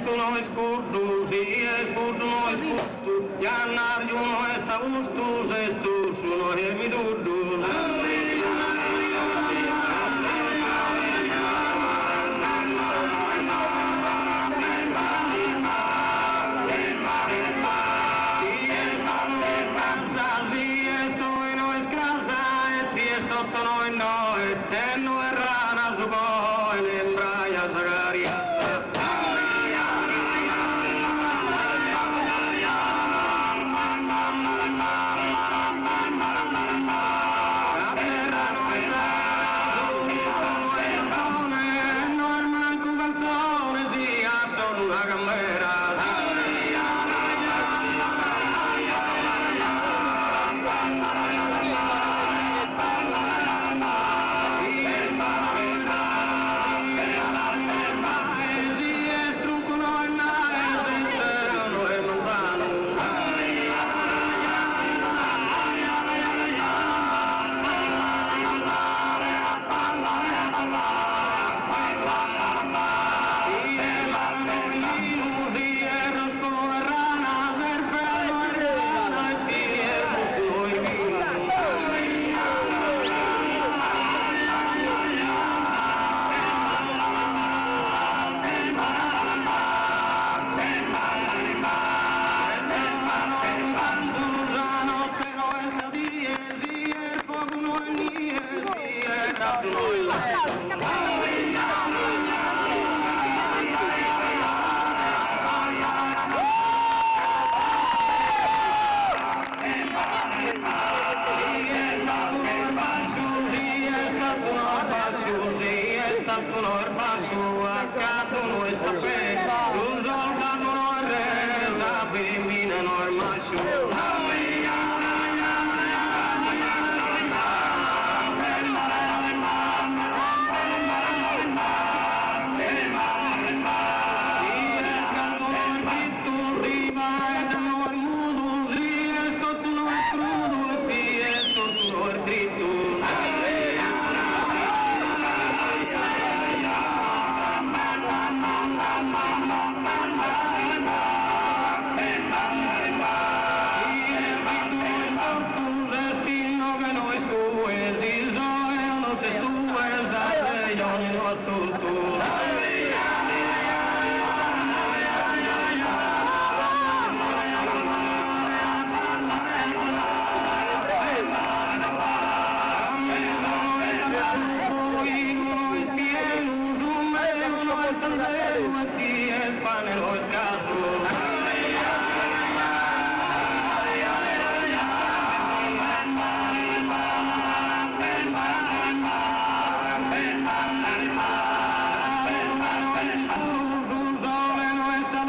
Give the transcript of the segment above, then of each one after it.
pustu nois kurdu, sies kurdu nois pustu, jannar junoista ustus, estus, suno helmi tuddus. Noin noin, en noin rana sukoin, en raja sagaria. Noin manco canzone, sia solo una camera. Noir basu, accato noi sta pe, un soldato non resa, femmina noir masu.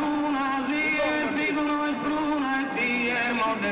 Luna, si es figo, no es bruna, si es morde,